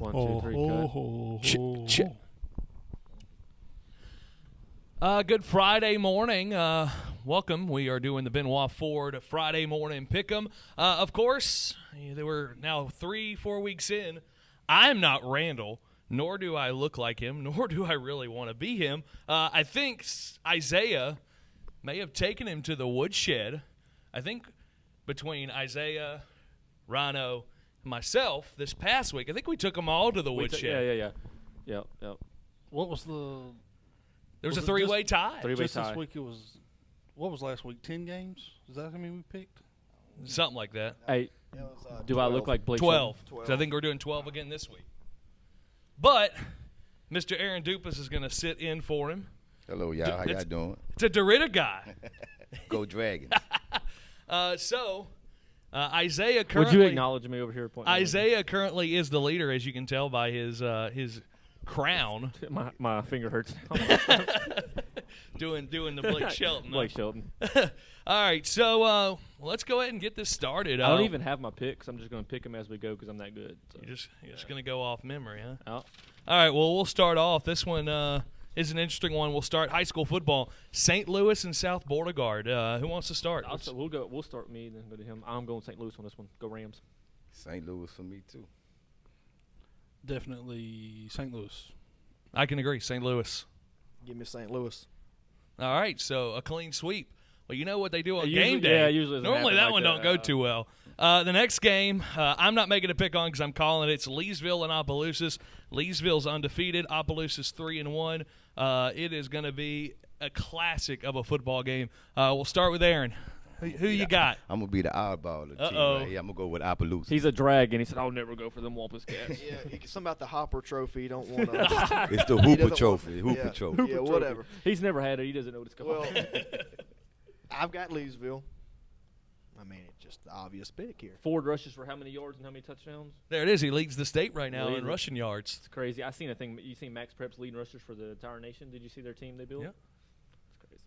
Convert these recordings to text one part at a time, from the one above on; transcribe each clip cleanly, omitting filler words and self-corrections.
1, 2, 3, cut. Good Friday morning. Welcome. We are doing the Benoit Ford Friday morning pick'em. Of course, we're now 3-4 weeks in. I'm not Randall, nor do I look like him, nor do I really want to be him. I think Isaiah may have taken him to the woodshed. I think between Isaiah, Rhino, and myself this past week, I think we took them all to the woodshed. Yeah. What was the? There was a three-way tie. Just this week it was. What was last week? 10 games? Is that how many we picked? Something like that. Hey, do 12. I look like Blake? 12. So I think we're doing 12 again this week. But Mr. Aaron Dupas is going to sit in for him. Hello, y'all. How y'all doing? It's a DeRidder guy. Go Dragons. Isaiah currently. Would you acknowledge me over here? Isaiah currently is the leader, as you can tell by his crown. My finger hurts. doing the Blake Shelton. Blake Shelton. All right, so let's go ahead and get this started. I don't even have my picks. I'm just going to pick them as we go because I'm that good. So. You're just going to go off memory, huh? Oh. All right, well, we'll start off. This one is an interesting one. We'll start high school football. St. Louis and South Beauregard. Who wants to start? We'll start with me, then go to him. I'm going St. Louis on this one. Go Rams. St. Louis for me, too. Definitely St. Louis. I can agree. St. Louis. Give me St. Louis. All right, so a clean sweep. Well, you know what they do on game day. Yeah, usually normally that one don't go too well. The next game, I'm not making a pick on because I'm calling it. It's Leesville and Appaloosa. Leesville's undefeated. Appaloosa's 3-1. It is going to be a classic of a football game. We'll start with Aaron. Who you got? I'm going to be the oddball of the team right here. I'm going to go with Appaloosa. He's a drag, and he said, I'll never go for them Wampus cats. Yeah, something about the Hopper Trophy. You don't want to. It's the Hooper Trophy. Hooper Trophy. Yeah, whatever. He's never had it. He doesn't know what it's called. Well, I've got Leesville. I mean, it's just the obvious pick here. Ford rushes for how many yards and how many touchdowns? There it is. He leads the state right now in rushing yards. It's crazy. I seen a thing. You seen Max Prep's leading rushers for the entire nation? Did you see their team they built? Yeah. It's crazy.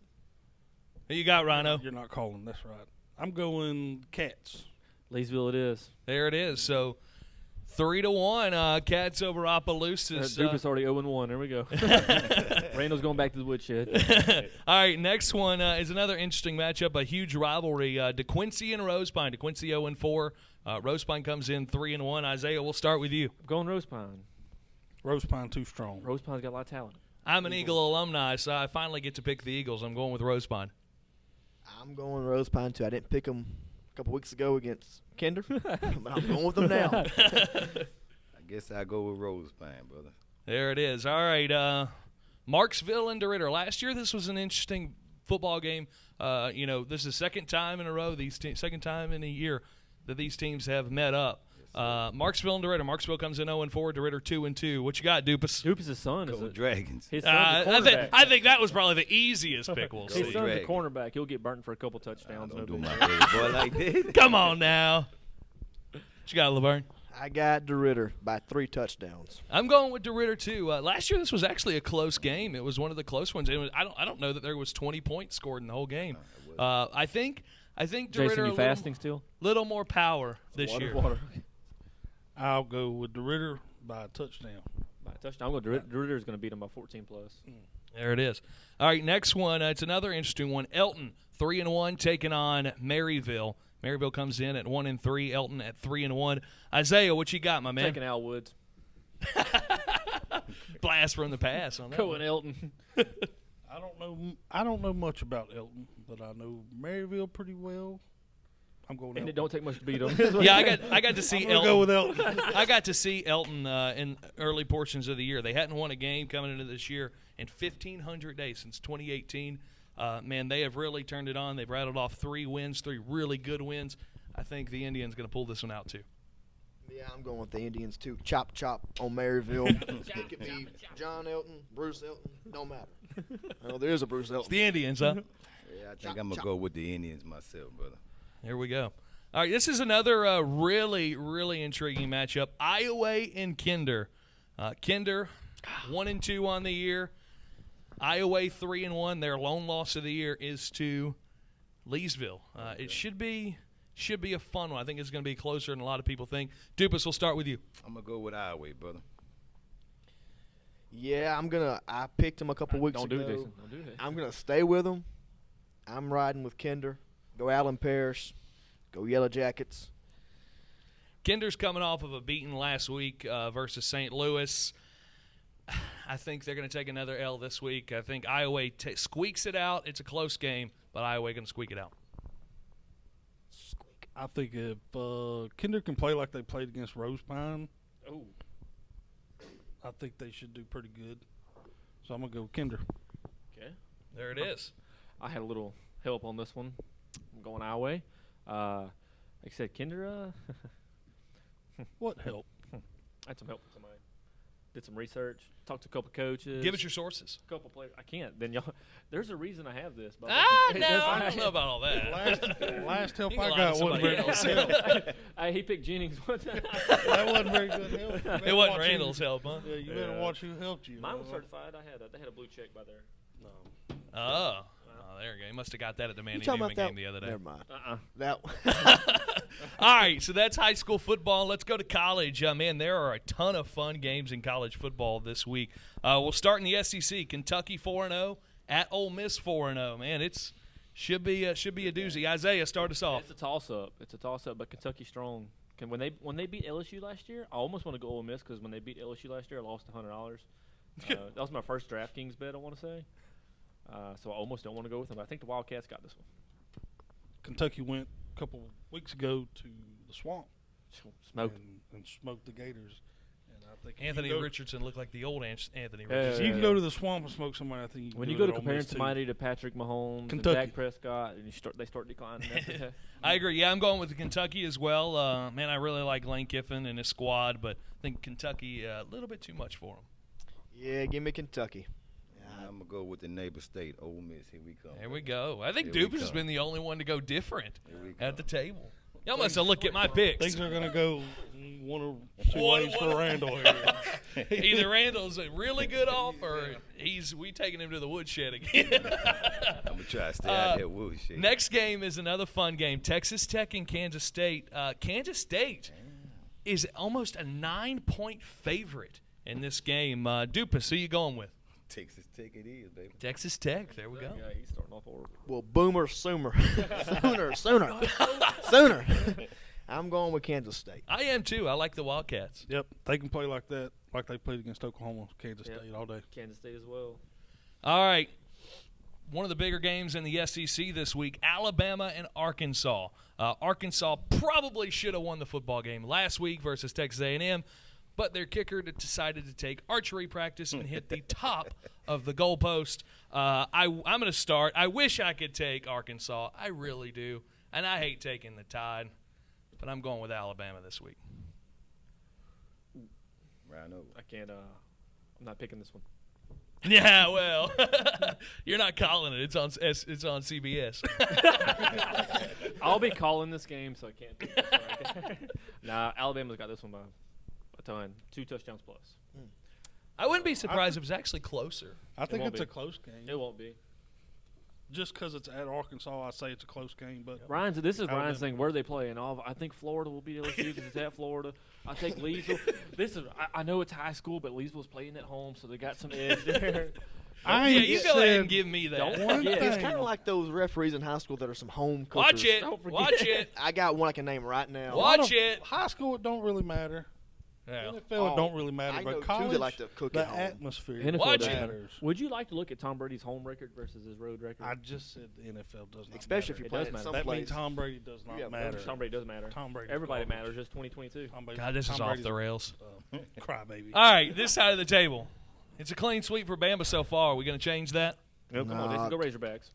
Who you got, Rhino? You're not calling this right. I'm going Cats. Leesville it is. There it is. So 3-1. Cats over Appaloosa. Dupas already 0-1. There we go. Randall's going back to the woodshed. All right, next one is another interesting matchup, a huge rivalry. Quincy and Rosepine. Quincy 0-4. Rosepine comes in 3-1. Isaiah, we'll start with you. I'm going Rosepine. Rosepine too strong. Rosepine's got a lot of talent. I'm an Eagle alumni, so I finally get to pick the Eagles. I'm going with Rosepine. I'm going Rosepine too. I didn't pick them a couple weeks ago against Kinder, but I'm going with them now. I guess I'll go with Rosepine, brother. There it is. All right, Marksville and DeRidder. Last year, this was an interesting football game. This is the second time in a row, second time in a year that these teams have met up. Marksville and DeRidder. Marksville comes in 0-4. DeRidder 2-2. What you got, Dupas? Dupas' son is Go Dragons. His son's a cornerback. I think that was probably the easiest pick we'll see. His son's a cornerback. He'll get burnt for a couple touchdowns. Don't do my favorite boy like that. Come on now. What you got, Laverne? I got DeRidder by 3 touchdowns. I'm going with DeRidder too. Last year, this was actually a close game. It was one of the close ones. I don't know that there was 20 points scored in the whole game. I think DeRidder Jason, you fasting still? Little more power this year. Water. I'll go with DeRidder by a touchdown. By a touchdown. I'm going DeRidder is going to beat him by 14 plus. There it is. All right, next one. It's another interesting one. Elton 3-1 taking on Maryville. Maryville comes in at 1-3. Elton at 3-1. Isaiah, what you got, my man? Taking Al Woods. Blast from the past on that. Going Elton. I don't know much about Elton, but I know Maryville pretty well. I'm going. And Elton. it don't take much to beat them. Yeah, I got to see Elton. Go with Elton. I got to see Elton in early portions of the year. They hadn't won a game coming into this year in 1,500 days since 2018. Man, they have really turned it on. They've rattled off 3 wins, 3 really good wins. I think the Indians going to pull this one out too. Yeah, I'm going with the Indians too. Chop on Maryville. It could be John Elton, Bruce Elton. Don't matter. Oh, there is a Bruce Elton. It's the Indians, huh? Yeah, I think I'm going to go with the Indians myself, brother. Here we go. All right, this is another really, really intriguing matchup. Iowa and Kinder. Kinder, 1-2 on the year. Iowa 3-1. Their lone loss of the year is to Leesville. It should be Should be a fun one. I think it's going to be closer than a lot of people think. Dupas, we'll start with you. I'm going to go with Iowa, brother. Yeah, I picked him a couple weeks Don't ago. do it, Jason. Don't do it. I'm going to stay with him. I'm riding with Kinder. Go Alan Parrish. Go Yellow Jackets. Kinder's coming off of a beating last week versus St. Louis. I think they're going to take another L this week. I think Iowa squeaks it out. It's a close game, but Iowa going to squeak it out. I think if Kinder can play like they played against Rosepine, I think they should do pretty good. So I'm going to go with Kinder. Okay. There it is. I had a little help on this one. I'm going Iowa. Like I said, Kinder. What help? I had some help from somebody. Did some research. Talked to a couple coaches. Give us your sources. A couple players. I can't. Then y'all. There's a reason I have this. But No, I don't know about all that. Last help You can I lie got to wasn't somebody very else. good help. He picked Jennings one time. That wasn't very good help. You It better wasn't watch Randall's help, huh? Yeah, you better watch who helped you. Mine was certified. They had a blue check by there. No. Oh, there you go. He must have got that at the Manny You talking Newman about that? game the other day. Never mind. Uh-uh. That All right, so that's high school football. Let's go to college. Man, there are a ton of fun games in college football this week. We'll start in the SEC. Kentucky 4-0 at Ole Miss 4-0. Man, it's should be a doozy. Isaiah, start us off. It's a toss-up. But Kentucky strong. When they beat LSU last year, I almost want to go Ole Miss because when they beat LSU last year, I lost $100. That was my first DraftKings bet, I want to say. So I almost don't want to go with them. But I think the Wildcats got this one. Kentucky went a couple weeks ago to the Swamp Smoked. and smoked the Gators. And I think Anthony Richardson looked like the old Anthony Richardson. if you can go to the Swamp and smoke somebody, I think you can When do you go it to at Ole comparing Miss, too. somebody to Patrick Mahomes Kentucky. and Dak Prescott, and they start declining. I agree. Yeah, I'm going with Kentucky as well. Man, I really like Lane Kiffin and his squad, but I think Kentucky a little bit too much for him. yeah, give me Kentucky. I'm going to go with the neighbor state, Ole Miss. Here we come. There we go. I think Here we Dupas has come. been the only one to go different Here we at the come. table. Y'all must have looked at my picks. Things are going to go one or two One- ways for Randall here. Either Randall's a really good off, or we taking him to the woodshed again. I'm going to try to stay out there woodshed. Next game is another fun game. Texas Tech and Kansas State. Kansas State is almost a 9-point favorite in this game. Dupas, who you going with? Texas Tech it is, baby. Texas Tech. There we go. Yeah, he's starting off horrible. Well, Boomer Sooner. Sooner. I'm going with Kansas State. I am too. I like the Wildcats. Yep, they can play like that, like they played against Oklahoma, Kansas Yep. State all day. Kansas State as well. All right. One of the bigger games in the SEC this week, Alabama and Arkansas. Arkansas probably should have won the football game last week versus Texas A&M, but their kicker decided to take archery practice and hit the top of the goalpost. I'm going to start. I wish I could take Arkansas. I really do. And I hate taking the Tide, but I'm going with Alabama this week. Rhino. I can't. I'm not picking this one. Yeah, well, you're not calling it. It's on CBS. I'll be calling this game, so I can't. Pick this one. Nah, Alabama's got this one by a ton. 2 touchdowns plus. I wouldn't be surprised if it was actually closer. I think won't it's be. a close game. It won't be. Just because it's at Arkansas, I say it's a close game. But This is Alabama. Ryan's thing. Where are they playing? I think Florida will beat LSU because it's at Florida. I take Leesville. I know it's high school, but Leesville's playing at home, so they got some edge there. I Yeah, ain't you go ahead and said give me that. Don't one forget. It's thing. kind of like those referees in high school that are some home coaches. Watch it. Don't forget. Watch it. I got one I can name right now. Watch it. High school, it don't really matter. Yeah. NFL, it don't really matter. I know But two college, that like to cook the at home. atmosphere NFL Watch doesn't it. matter. matters. Would you like to look at Tom Brady's home record versus his road record? I just said the NFL does not Especially if matter. you're It playing does at matter. some That place. means Tom Brady does not Yeah, matter. Tom Brady does matter. Tom Brady. Everybody matters. Just 2022. God, this is off the rails. Crybaby. All right, this side of the table. It's a clean sweep for Bama so far. Are we going to change that? Come on, Jason, go Razorbacks.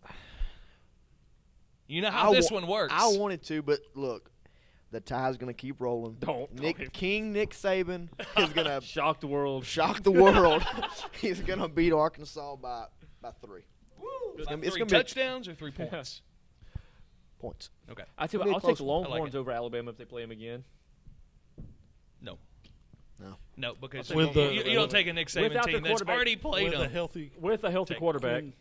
You know how this one works. I wanted to, but look, the Tide's going to keep rolling. Don't. Nick Saban is going to Shock the world. shock the world. He's going to beat Arkansas by 3 It's gonna be- three it's gonna be- touchdowns or 3 points? points. Okay. I tell you It'll what, be I'll a take the close one. I like Longhorns it. over Alabama if they play them again. No. No. No, because With the- you don't take a Nick Saban Without the team that's quarterback- already played With a them. healthy With a healthy quarterback. Quinn-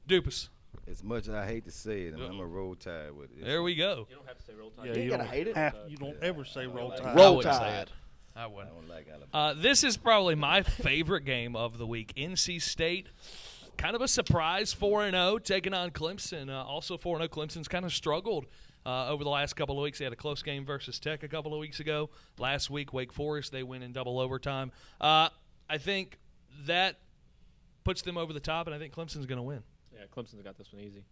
Dupas. As much as I hate to say it, I'm a roll tide with it. There we go. You don't have to say roll tide. Yeah, You ain't gotta hate it. You don't ever say roll tide. Roll I wouldn't say Tide. it. I I wouldn't. don't like Alabama. This is probably my favorite game of the week. NC State, kind of a surprise, 4-0, taking on Clemson. Also 4-0. Clemson's kind of struggled over the last couple of weeks. They had a close game versus Tech a couple of weeks ago. Last week, Wake Forest, they win in double overtime. I think that puts them over the top, and I think Clemson's going to win. Yeah, Clemson's got this one easy.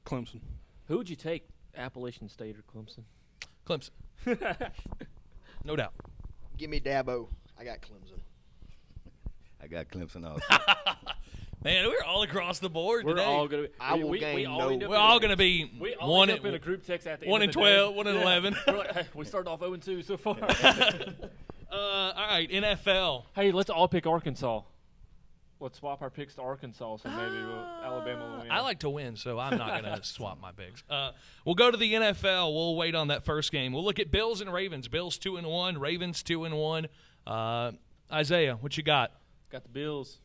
Clemson. Who would you take, Appalachian State or Clemson? Clemson. No doubt. Give me Dabo. I got Clemson. I got Clemson also. Man, we're all across the board We're today. all going to be. I will gain no- end up We're in all a- going to be We all one end up in a group text at the 1 end and of the day. 12, 1 and 11. We're like, hey, we started off 0-2 so far. All right, NFL. Hey, let's all pick Arkansas. Let's swap our picks to Arkansas, so maybe Alabama will win. I like to win, so I'm not going to swap my picks. We'll go to the NFL. We'll wait on that first game. We'll look at Bills and Ravens. Bills 2-1, Ravens 2-1. Isaiah, what you got? Got the Bills.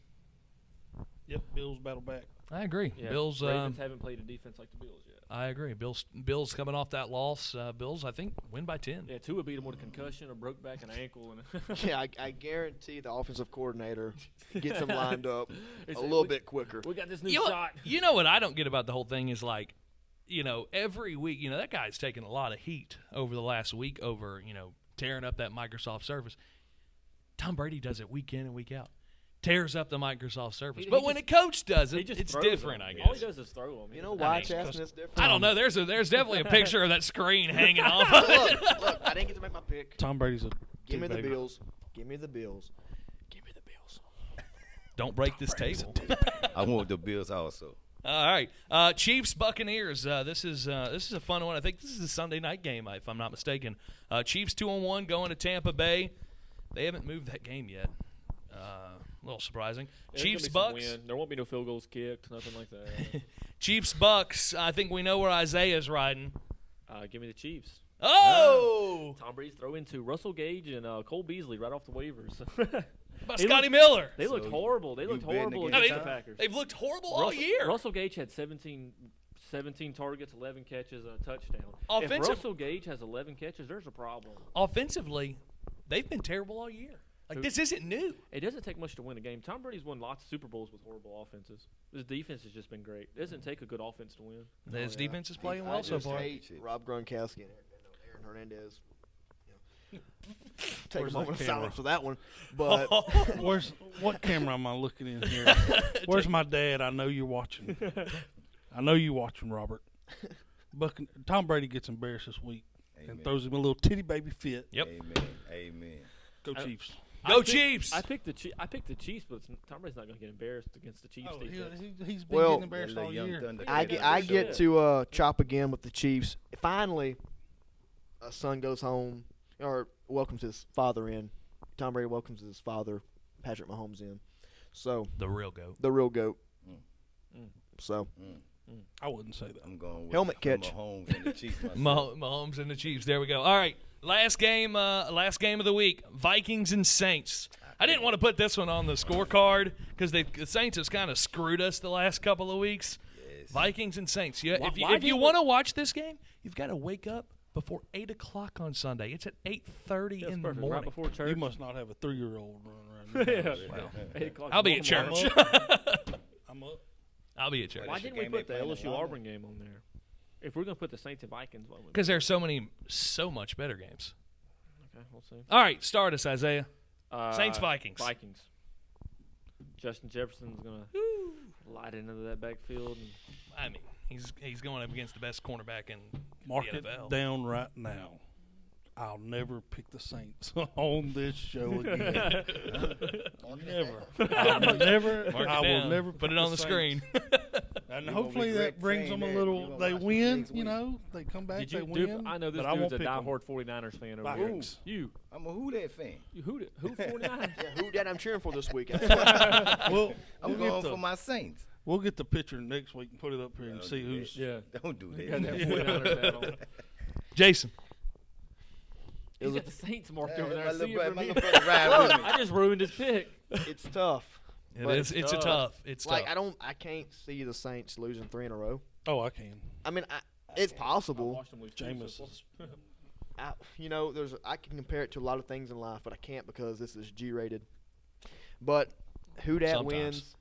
Yep, Bills battle back. I agree. Yeah, Bills. Ravens haven't played a defense like the Bills yet. I agree. Bills coming off that loss. Bills, I think, win by 10. Yeah, Tua beat him with a concussion, a broke back, and ankle. And Yeah, I guarantee the offensive coordinator gets them lined up It's a little bit quicker. we got this new You know, shot. you know what I don't get about the whole thing is like, every week, that guy's taking a lot of heat over the last week over, tearing up that Microsoft Surface. Tom Brady does it week in and week out. Tears up the Microsoft Surface. He But when a coach does He it, just it's throws different, them. I All he guess. does is throw them. You know why Chaston is different? I don't know. There's definitely a picture of that screen hanging off. Look, I didn't get to make my pick. Tom Brady's a Give me the baby. Bills. Give me the Bills. Give me the Bills. Don't break this table. I want the Bills also. All right, Chiefs Buccaneers. This is a fun one. I think this is a Sunday night game, if I'm not mistaken. Chiefs 2-1 going to Tampa Bay. They haven't moved that game yet. A little surprising. There's Chiefs gonna be Bucks. some win. There won't be no field goals kicked, nothing like that. Chiefs Bucks. I think we know where Isaiah's riding. Give me the Chiefs. Oh, Tom Brady's throw into Russell Gage and Cole Beasley right off the waivers. about He Scotty looked- Miller. They looked So horrible. They you looked betting horrible against against the them? Packers. They've looked horrible all year. Russell Gage had 17 targets, 11 catches, and a touchdown. If Offensive- Russell Gage has 11 catches, there's a problem. Offensively, they've been terrible all year. Like, this isn't new. It doesn't take much to win a game. Tom Brady's won lots of Super Bowls with horrible offenses. His defense has just been great. It doesn't take a good offense to win. His defense is playing I well so just far. hate Rob Gronkowski and Aaron Hernandez. Take Where's a moment that of camera? silence for that one. But What camera am I looking in here? Where's my dad? I know you're watching. I know you watching, Robert. Tom Brady gets embarrassed this week Amen. and throws him a little titty baby fit. Yep. Amen. Go Chiefs. Go Chiefs. I picked the Chiefs, but Tom Brady's not going to get embarrassed against the Chiefs Oh, defense. he's been Well, getting embarrassed That all young year. Thunder I kid. get to chop again with the Chiefs. Finally, a son goes home or welcomes his father in. Tom Brady welcomes his father, Patrick Mahomes, in. So The real goat. the real goat. Mm. So I wouldn't say that. I'm going with Helmet catch. Mahomes and the Chiefs myself. Mahomes and the Chiefs. There we go. All right, last game of the week: Vikings and Saints. I didn't want to put this one on the scorecard because the Saints has kind of screwed us the last couple of weeks. Yes. Vikings and Saints. Yeah, Why if you didn't want to watch this game, you've got to wake up before 8 o'clock on Sunday. It's at 8:30 That's in the perfect. morning. Right before church. You must not have a 3-year-old running around. Yeah. Your house. 8 o'clock I'll be at tomorrow church. morning. I'm up. I'll be at church Why That's the didn't we game they put the play in LSU Atlanta. Auburn game on there? If we're going to put the Saints and Vikings, why would because there's so much better games. Okay, we'll see. All right, start us, Isaiah. Saints, Vikings. Vikings. Justin Jefferson's going to light into that backfield. And I mean, he's going up against the best cornerback in Mark the it NFL. down right now. I'll never pick the Saints on this show again. Never. Mark I it will down. never Put pick it on the Saints. screen. And You gonna hopefully regret that brings saying them a that. little. You gonna They watch the win, next you week. know. They come back, Did they you, win. I know this but I dude's won't a pick 'em. diehard 49ers fan over Vikings. here. You. I'm a who that fan. Who 49ers? who that I'm cheering for this week? We'll I'm get going the- for my Saints. We'll get the picture next week and put it up here and Don't see do who's. Yeah. Don't do You got that that. 49ers hat on. Jason. He's got the Saints marked over there. My I see little it brother, from my here. little brother ride with me. I just ruined his pick. It's tough. It's a tough. It's like tough. I can't see the Saints losing 3 in a row. Oh, I can. I mean, it's possible. watched them lose two, Jameis. so- I can compare it to a lot of things in life, but I can't because this is G-rated. But who that Sometimes. wins,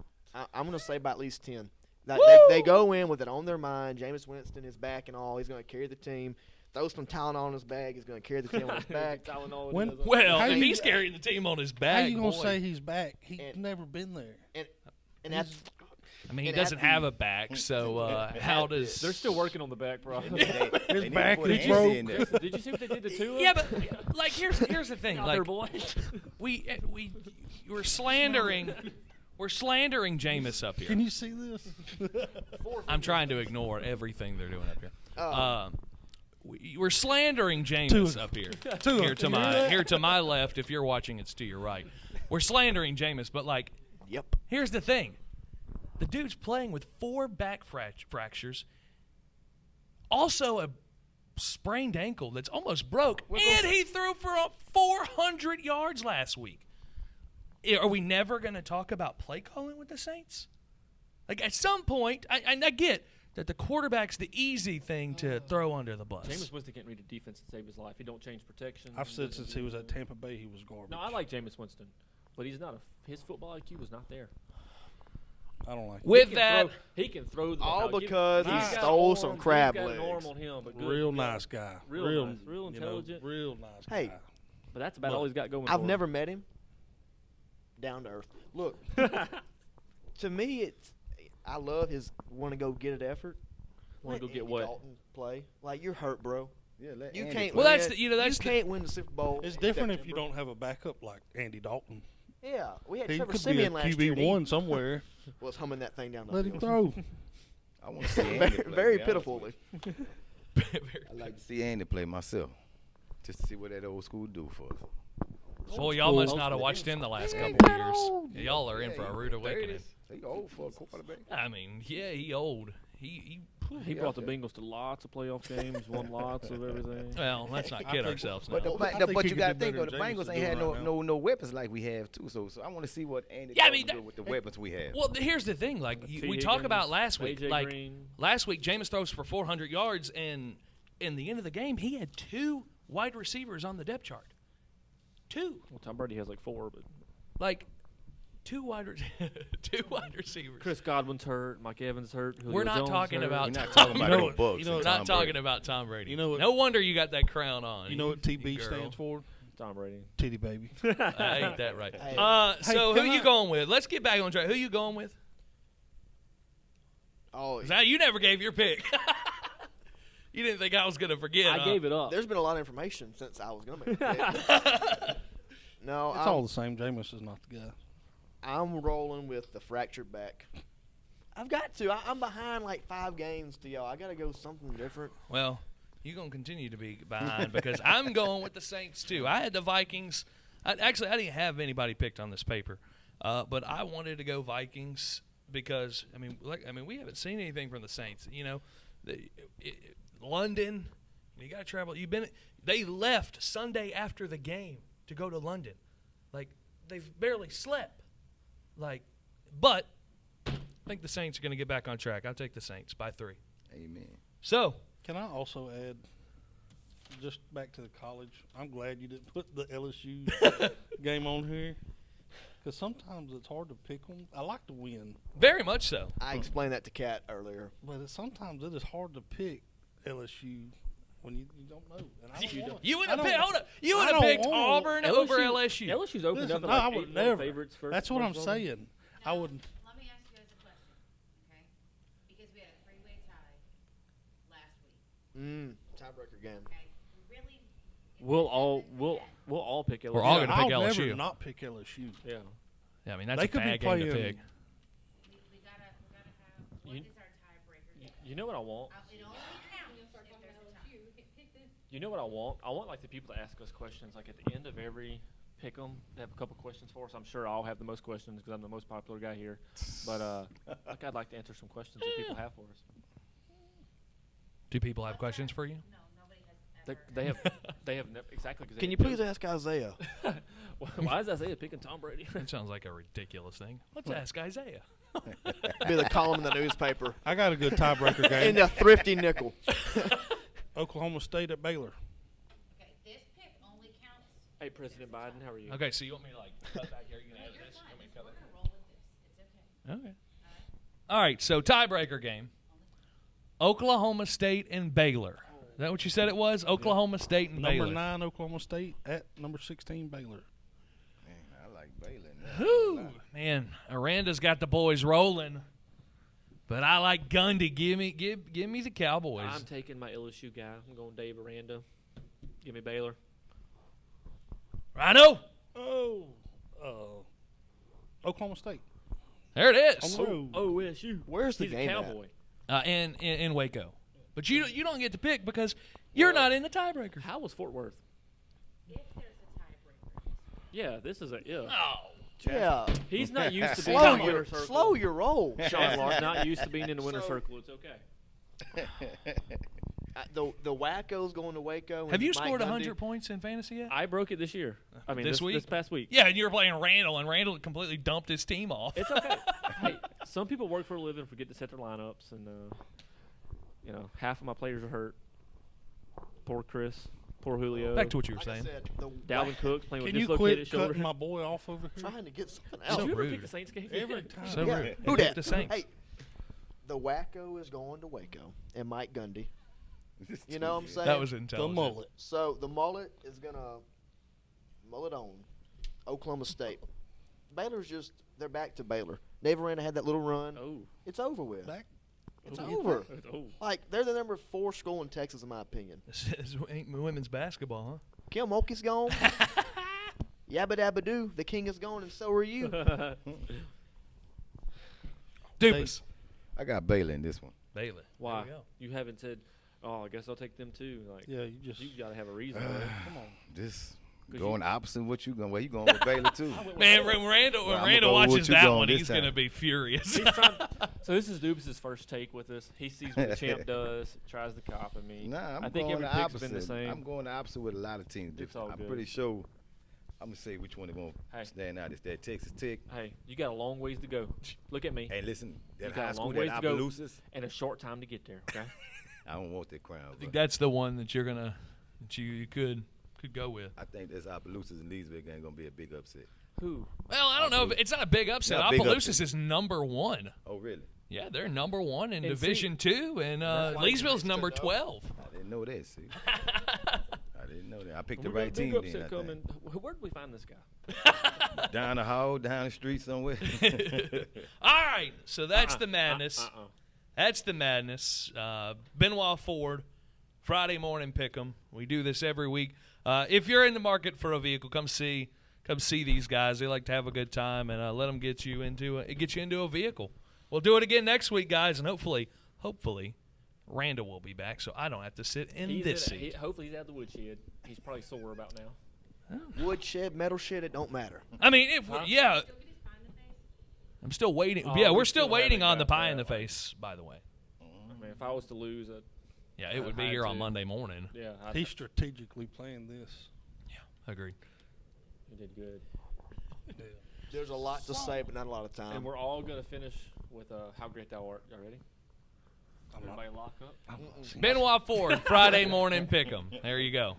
I'm going to say by at least 10. That Woo! they go in with it on their mind. Jameis Winston is back and all. He's going to carry the team. Throw some Tylenol in his bag. He's going to carry the team on his back. Tylenol, When- he doesn't- Well, How if you- he's carrying the team on his back, How you gonna boy. say he's back? He's And- never been there. And that's I mean, he and doesn't after have a back, so how does? They're still working on the back, bro. His back is broke. Did you see what they did to Tua? Yeah, but like here's the thing. Out Like there, boy. we're slandering Jameis up here. Can you see this? I'm trying to ignore everything they're doing up here. Oh. We're slandering Jameis Tua. up here. Tua. Here to my left. If you're watching, it's to your right. We're slandering Jameis, but like, yep. here's the thing: the dude's playing with 4 back fractures, also a sprained ankle that's almost broke, and he threw for 400 yards last week. Are we never going to talk about play calling with the Saints? Like at some point, I get that the quarterback's the easy thing to throw under the bus. Jameis Winston can't read a defense to save his life. He don't change protection. I've said since he was at Tampa Bay, he was garbage. No, I like Jameis Winston, but he's not. His football IQ was not there. I don't like. With He can that, throw- he can throw the All ball. because he He's got stole an some arm- crab he's got an legs. arm on him, but good. Real Yeah. nice guy. Real nice, real intelligent. Real nice Hey, guy. But that's about Look, all he's got going. I've for him. never met him. Down to earth. Look, to me, it's I love his want to go get it effort. Want to Let go get Andy what? Dalton play like you're hurt, bro. Yeah, let You Andy can't. play. Well, that's win. the- you know, that's you the- can't win the Super Bowl. It's in different if you September. don't have a backup like Andy Dalton. Yeah, we had He Trevor could be a Simeon last year. and he QB1 somewhere. was humming that thing down the Let him field. throw. I want to see Andy very, play. very to be honest pitifully. with you. I'd like to see Andy play myself, just to see what that old school do for us. boy, y'all must not have watched him the last couple of years. Y'all are in for a rude awakening. He old for a quarterback. I mean, yeah, he old. He He brought the Bengals to lots of playoff games, won lots of everything. well, let's not kid ourselves now. But I think but he you could got to do think better though, the than Jameis Bengals is ain't had doing right no weapons like we have too. So I want to see what Andy Yeah, I Dalton mean, do with the weapons we have. Well, here's the thing. Like we T. talk Higgins, about last week. AJ Like Green. last week, Jameis throws for 400 yards, and in the end of the game, he had 2 wide receivers on the depth chart. 2, Well, Tom Brady has like 4, but like 2 wide receivers. Chris Godwin's hurt. Mike Evans hurt. Julio We're not Jones talking hurt. about We're not Tom talking about Brady. no bugs. You know, and We're Tom not talking Brady. about Tom Brady. You know what- no wonder you got that crown on. You know what TB girl. stands for? Tom Brady. Titty baby. I ain't that right. Hey. So Hey, who can you I- going with? Let's get back on track. Who you going with? Oh, Now you never gave your pick. You didn't think I was gonna forget. I gave it up. there's been a lot of information since I was gonna make it. No, It's all the same. Jameis is not the guy. I'm rolling with the fractured back. I've got to. I'm behind like 5 games to y'all. I got to go something different. Well, you're going to continue to be behind because I'm going with the Saints, too. I had the Vikings. I didn't have anybody picked on this paper, but I wanted to go Vikings because, we haven't seen anything from the Saints. You know, London, you got to travel. They left Sunday after the game to go to London. Like, they've barely slept. But I think the Saints are going to get back on track. I'll take the Saints by 3. Amen. So, Can I also add, just back to the college, I'm glad you didn't put the LSU game on here. Because sometimes it's hard to pick them. I like to win, very much so. I explained that to Kat earlier. but sometimes it is hard to pick LSU when you don't know. And I don't wanna- You would I have don't- picked, hold up. You I would have don't picked want- Auburn over LSU. LSU's opened Listen, up no, at I like would 8 never. favorites. That's what I'm saying. I wouldn't. Let me ask you guys a question, okay? Because we had a 3-way tie last week, Tiebreaker game. okay? We really. We'll all pick LSU. We're all gonna I'll pick LSU. never not pick LSU. Yeah. Yeah, I mean, that's They a could be bad game to playing- pick. We gotta have, what You- is our tiebreaker? You know what I want? It only counts if there's a tie. You know what I want? I want like the people to ask us questions like at the end of every pick 'em. They have a couple questions for us. I'm sure I'll have the most questions because I'm the most popular guy here. But I'd like to answer some questions that people have for us. Do people have questions for you? No, nobody has ever. They have exactly. 'cause they Can you didn't please ask Isaiah? Why is Isaiah picking Tom Brady? That sounds like a ridiculous thing. Let's ask Isaiah. Be the column in the newspaper. I got a good tiebreaker In game. the thrifty nickel. Oklahoma State at Baylor. Okay, this pick only counts. Hey, President Biden, how are you? Okay, so you want me to like cut back here? You can No, edit you're this. fine. You want me to We're cut gonna roll with this. It's okay. it? Okay. All right, so tiebreaker game. Oklahoma State and Baylor. Is that what you said it was? Oklahoma State and Number Baylor. 9 Oklahoma State at number 16 Baylor. Man, I like Baylor. Whew, man, Aranda's got the boys rolling, but I like Gundy. Give me the Cowboys. I'm taking my LSU guy. I'm going Dave Aranda. Give me Baylor. Rhino. Oh, Oklahoma State. There it is. On the road. OSU. Where's the He's game a at? Cowboy. In Waco, but you don't get to pick because you're not in the tiebreaker. How was Fort Worth? If there's a tiebreaker. Yeah, this is a Oh, Yeah. He's not used to being Slow in the winner's circle. slow your roll, Sean Sean Larkin. not used to being in the winner's So- circle. It's okay. The Wacko's going to Waco. have and you Mike scored Gundy. 100 points in fantasy yet? I broke it this year. I mean, This this week? this past week. Yeah, and you were playing Randall, and Randall completely dumped his team off. It's okay. Hey, some people work for a living, forget to set their lineups, and half of my players are hurt. Poor Chris. Poor Julio. Back to what you were Like I saying. said, the Dalvin Cook's playing with Can you dislocated quit shoulder. cutting my boy off over here? trying to get something Did else. So you ever rude. pick the Saints game? Every time. So Yeah. rude. Who Pick dat? the Saints. Hey, the Wacko is going to Waco, and Mike Gundy. You know what I'm saying? That was The intelligent. mullet. So the mullet is gonna mullet on Oklahoma State. Baylor's they're back to Baylor. Dave Aranda had that little run. Oh. It's over with. Back. It's Oh. over. Oh. Like they're the number 4 school in Texas, in my opinion. This ain't women's basketball, Kim Mulkey's gone. Yabba dabba doo. The king is gone, and so are you. huh? Dupas. I got Baylor in this one. Baylor. Why? There we go. You haven't said, oh, I guess I'll take them too. Like, Yeah, you just. you got to have a reason. man. Come on. This 'Cause going opposite what you going. Well, you going with Baylor too. Man, when Randall, Well, I'ma Randall go with watches what you that going one, this he's going to time. be furious. So this is Dubas' first take with us. He sees what the champ does, tries to copy me. Nah, I'm I think going every the pick's opposite. been the same. I'm going the opposite with a lot of teams. It's all I'm good. pretty sure. I'm gonna say which one is gonna Hey. stand out. It's that Texas Tech. Hey, you got a long ways to go. Look at me. Hey, listen, You that got a high school, long that ways to go. Appaloosas. And a short time to get there. Okay. I don't want that crown. I think But that's the one that you're gonna that you could go with. I think this Appaloosas and Leesville game gonna be a big upset. Who? Well, I don't know. If it's not a big upset. Not a big Appaloosas upset. is number 1. Oh, really? Yeah, they're number 1 in And see, Division 2, and that's why Leesville's it's number to know. 12. I didn't know that. See, I didn't know that. I picked the We got a right big team. upset Then, I coming. Where did we find this guy? think. Down the hall, down the street somewhere. All right, so that's the madness. Uh-uh. That's the madness. Benoit Ford, Friday morning pick'em. We do this every week. If you're in the market for a vehicle, come see these guys. They like to have a good time, and let them get you into a vehicle. We'll do it again next week, guys, and hopefully, Randall will be back, so I don't have to sit in He's this in- seat. hopefully he's out the woodshed. He's probably sore about now. Wood shed, metal shed, it don't matter. I mean, Huh? Still get his pie in the face? I'm still waiting. Oh, yeah, we we're still still waiting haven't on the got pie in the that. face. By the way, I mean, if I was to lose, yeah, it would I be had here on to. Monday morning. yeah, He's strategically playing this. Agreed. he did good. There's a lot to say, but not a lot of time. And we're all gonna finish with how great thou art. Y'all ready? I'm not. Everybody lock up. I'm not seeing- Benoit Ford, Friday morning pick'em. There you go.